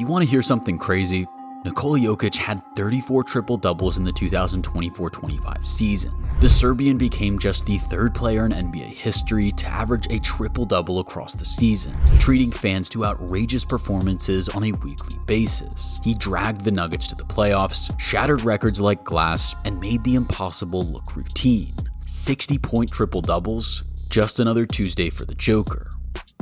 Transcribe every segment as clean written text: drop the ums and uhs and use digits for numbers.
You want to hear something crazy? Nikola Jokic had 34 triple-doubles in the 2024-25 season. The Serbian became just the third player in NBA history to average a triple-double across the season, treating fans to outrageous performances on a weekly basis. He dragged the Nuggets to the playoffs, shattered records like glass, and made the impossible look routine. 60-point triple-doubles, just another Tuesday for the Joker.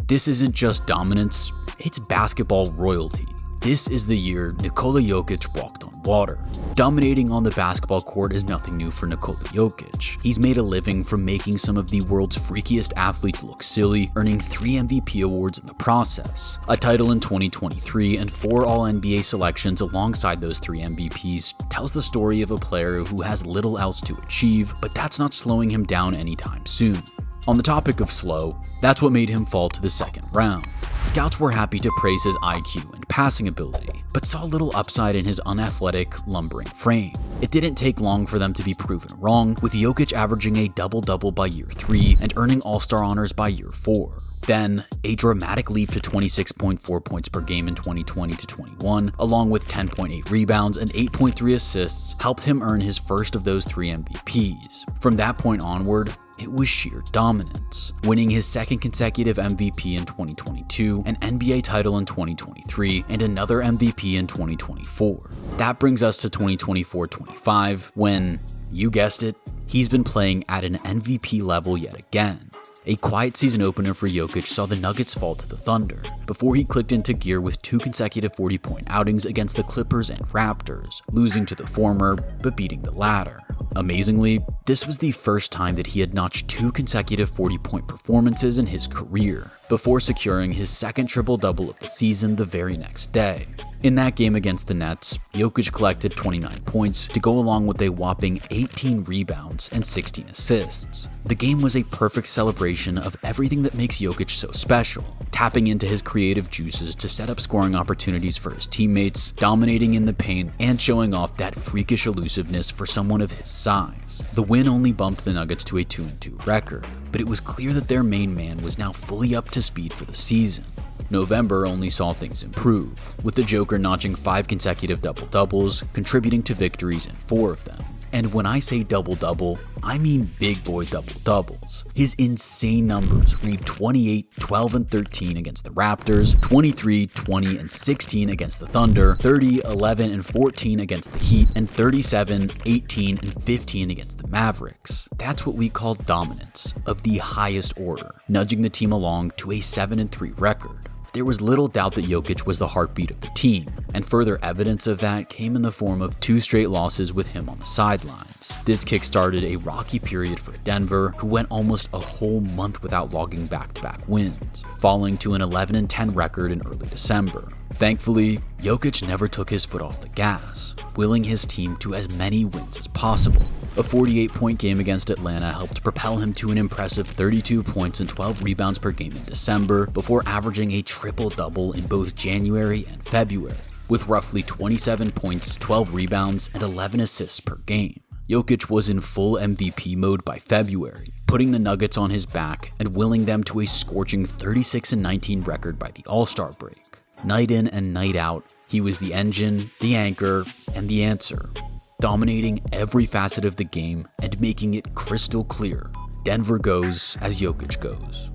This isn't just dominance, it's basketball royalty. This is the year Nikola Jokic walked on water. Dominating on the basketball court is nothing new for Nikola Jokic. He's made a living from making some of the world's freakiest athletes look silly, earning 3 MVP awards in the process, a title in 2023, and 4 All-NBA selections alongside those 3 MVPs tells the story of a player who has little else to achieve, but that's not slowing him down anytime soon. On the topic of slow, that's what made him fall to the second round. Scouts were happy to praise his IQ and passing ability, but saw little upside in his unathletic, lumbering frame. It didn't take long for them to be proven wrong, with Jokic averaging a double-double by year 3 and earning All-Star honors by year 4. Then, a dramatic leap to 26.4 points per game in 2020-21, along with 10.8 rebounds and 8.3 assists, helped him earn his first of those 3 MVPs. From that point onward, it was sheer dominance, winning his second consecutive MVP in 2022, an NBA title in 2023, and another MVP in 2024. That brings us to 2024-25, when, you guessed it, he's been playing at an MVP level yet again. A quiet season opener for Jokic saw the Nuggets fall to the Thunder, before he clicked into gear with 2 consecutive 40-point outings against the Clippers and Raptors, losing to the former, but beating the latter. Amazingly, this was the first time that he had notched 2 consecutive 40-point performances in his career, before securing his second triple-double of the season the very next day. In that game against the Nets, Jokic collected 29 points to go along with a whopping 18 rebounds and 16 assists. The game was a perfect celebration of everything that makes Jokic so special, tapping into his creative juices to set up scoring opportunities for his teammates, dominating in the paint, and showing off that freakish elusiveness for someone of his size. The win only bumped the Nuggets to a 2-2 record, but it was clear that their main man was now fully up to speed for the season. November only saw things improve, with the Joker notching 5 consecutive double-doubles, contributing to victories in 4 of them. And when I say double-double, I mean big boy double-doubles. His insane numbers read 28, 12, and 13 against the Raptors, 23, 20, and 16 against the Thunder, 30, 11, and 14 against the Heat, and 37, 18, and 15 against the Mavericks. That's what we call dominance of the highest order, nudging the team along to a 7-3 record. There was little doubt that Jokic was the heartbeat of the team, and further evidence of that came in the form of 2 straight losses with him on the sidelines. This kick-started a rocky period for Denver, who went almost a whole month without logging back-to-back wins, falling to an 11-10 record in early December. Thankfully, Jokic never took his foot off the gas, willing his team to as many wins as possible. A 48-point game against Atlanta helped propel him to an impressive 32 points and 12 rebounds per game in December, before averaging a triple-double in both January and February, with roughly 27 points, 12 rebounds, and 11 assists per game. Jokic was in full MVP mode by February, putting the Nuggets on his back and willing them to a scorching 36-19 record by the All-Star break. Night in and night out, he was the engine, the anchor, and the answer, dominating every facet of the game and making it crystal clear: Denver goes as Jokic goes.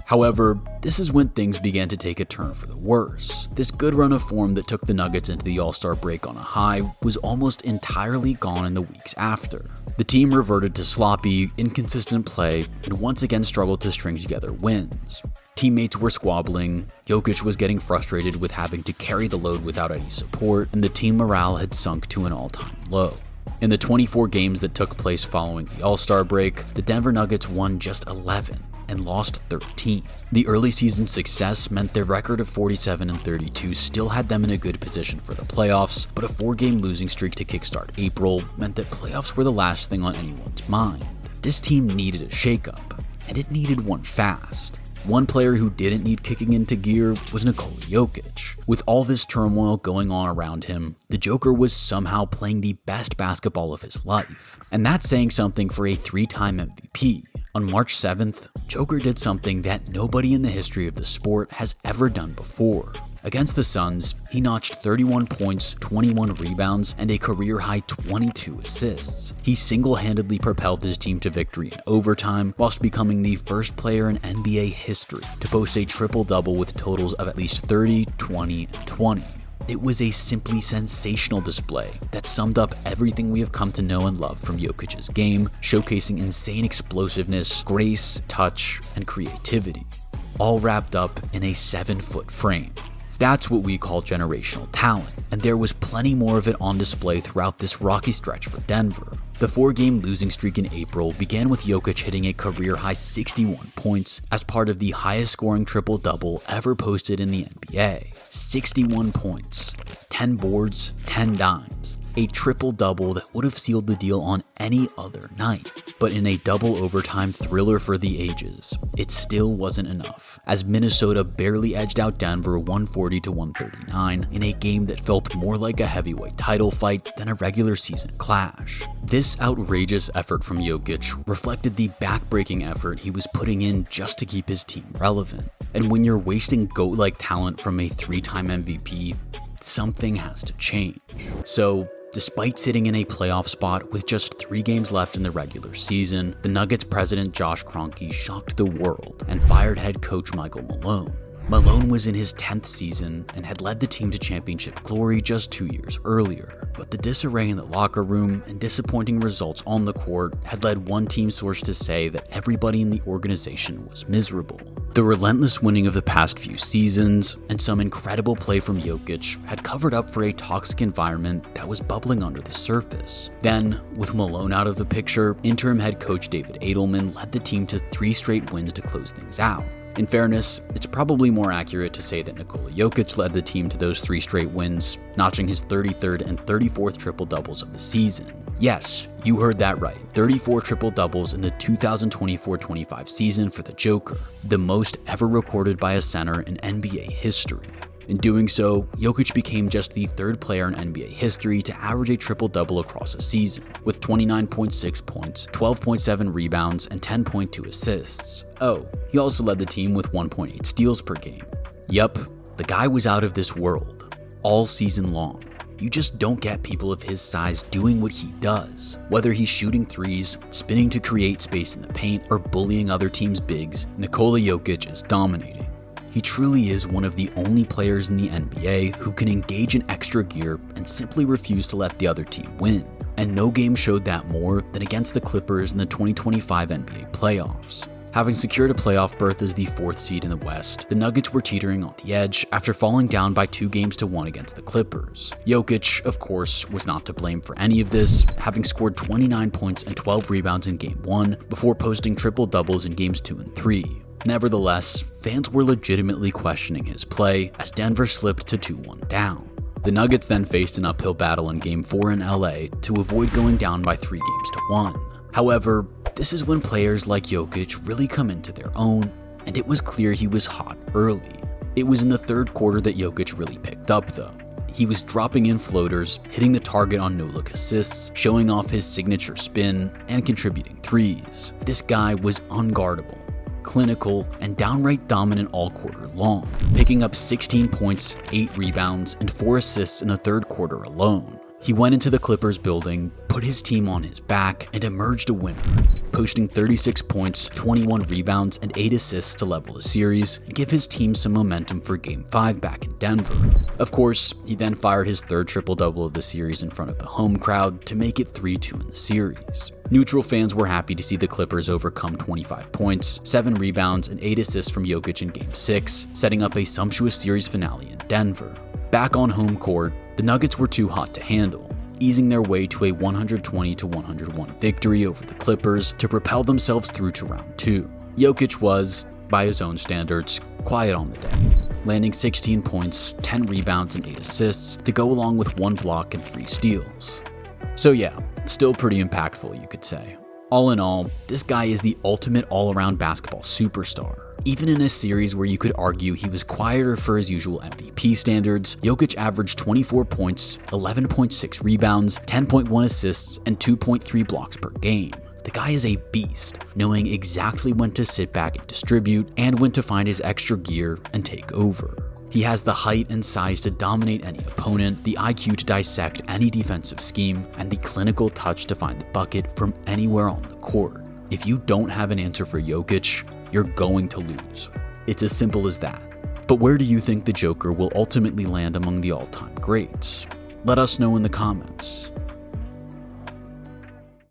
However, this is when things began to take a turn for the worse. This good run of form that took the Nuggets into the All-Star break on a high was almost entirely gone in the weeks after. The team reverted to sloppy, inconsistent play and once again struggled to string together wins. Teammates were squabbling, Jokic was getting frustrated with having to carry the load without any support, and the team morale had sunk to an all-time low. In the 24 games that took place following the All-Star break, the Denver Nuggets won just 11 and lost 13. The early season success meant their record of 47-32 still had them in a good position for the playoffs, but a 4-game losing streak to kickstart April meant that playoffs were the last thing on anyone's mind. This team needed a shakeup, and it needed one fast. One player who didn't need kicking into gear was Nikola Jokic. With all this turmoil going on around him, the Joker was somehow playing the best basketball of his life. And that's saying something for a 3-time MVP. On March 7th, Joker did something that nobody in the history of the sport has ever done before. Against the Suns, he notched 31 points, 21 rebounds, and a career-high 22 assists. He single-handedly propelled his team to victory in overtime, whilst becoming the first player in NBA history to post a triple-double with totals of at least 30, 20, and 20. It was a simply sensational display that summed up everything we have come to know and love from Jokic's game, showcasing insane explosiveness, grace, touch, and creativity, all wrapped up in a 7-foot frame. That's what we call generational talent, and there was plenty more of it on display throughout this rocky stretch for Denver. The 4-game losing streak in April began with Jokic hitting a career-high 61 points as part of the highest-scoring triple-double ever posted in the NBA. 61 points, 10 boards, 10 dimes. A triple-double that would have sealed the deal on any other night. But in a double overtime thriller for the ages, it still wasn't enough, as Minnesota barely edged out Denver 140-139 in a game that felt more like a heavyweight title fight than a regular season clash. This outrageous effort from Jokic reflected the back-breaking effort he was putting in just to keep his team relevant. And when you're wasting GOAT-like talent from a 3-time MVP, something has to change. So, despite sitting in a playoff spot with just 3 games left in the regular season, the Nuggets president Josh Kroenke shocked the world and fired head coach Michael Malone. Malone was in his 10th season and had led the team to championship glory just 2 years earlier, but the disarray in the locker room and disappointing results on the court had led one team source to say that everybody in the organization was miserable. The relentless winning of the past few seasons and some incredible play from Jokic had covered up for a toxic environment that was bubbling under the surface. Then, with Malone out of the picture, interim head coach David Adelman led the team to 3 straight wins to close things out. In fairness, it's probably more accurate to say that Nikola Jokic led the team to those 3 straight wins, notching his 33rd and 34th triple-doubles of the season. Yes, you heard that right, 34 triple-doubles in the 2024-25 season for the Joker, the most ever recorded by a center in NBA history. In doing so, Jokic became just the 3rd player in NBA history to average a triple-double across a season, with 29.6 points, 12.7 rebounds, and 10.2 assists. Oh, he also led the team with 1.8 steals per game. Yup, the guy was out of this world, all season long. You just don't get people of his size doing what he does. Whether he's shooting threes, spinning to create space in the paint, or bullying other teams' bigs, Nikola Jokic is dominating. He truly is one of the only players in the NBA who can engage in extra gear and simply refuse to let the other team win. And no game showed that more than against the Clippers in the 2025 NBA playoffs. Having secured a playoff berth as the 4th seed in the West, the Nuggets were teetering on the edge after falling down by 2-1 against the Clippers. Jokic, of course, was not to blame for any of this, having scored 29 points and 12 rebounds in Game 1 before posting triple-doubles in Games 2 and 3. Nevertheless, fans were legitimately questioning his play as Denver slipped to 2-1 down. The Nuggets then faced an uphill battle in Game 4 in LA to avoid going down by 3-1. However, this is when players like Jokic really come into their own, and it was clear he was hot early. It was in the 3rd quarter that Jokic really picked up though. He was dropping in floaters, hitting the target on no-look assists, showing off his signature spin, and contributing threes. This guy was unguardable, clinical, and downright dominant all quarter long, picking up 16 points, 8 rebounds, and 4 assists in the 3rd quarter alone. He went into the Clippers building, put his team on his back, and emerged a winner, posting 36 points, 21 rebounds, and 8 assists to level the series and give his team some momentum for Game 5 back in Denver. Of course, he then fired his 3rd triple-double of the series in front of the home crowd to make it 3-2 in the series. Neutral fans were happy to see the Clippers overcome 25 points, 7 rebounds, and 8 assists from Jokic in Game 6, setting up a sumptuous series finale in Denver. Back on home court, the Nuggets were too hot to handle, easing their way to a 120-101 victory over the Clippers to propel themselves through to round 2. Jokic was, by his own standards, quiet on the day, landing 16 points, 10 rebounds, and 8 assists to go along with 1 block and 3 steals. So yeah, still pretty impactful, you could say. All in all, this guy is the ultimate all-around basketball superstar. Even in a series where you could argue he was quieter for his usual MVP standards, Jokic averaged 24 points, 11.6 rebounds, 10.1 assists, and 2.3 blocks per game. The guy is a beast, knowing exactly when to sit back and distribute, and when to find his extra gear and take over. He has the height and size to dominate any opponent, the IQ to dissect any defensive scheme, and the clinical touch to find the bucket from anywhere on the court. If you don't have an answer for Jokic, you're going to lose. It's as simple as that. But where do you think the Joker will ultimately land among the all-time greats? Let us know in the comments.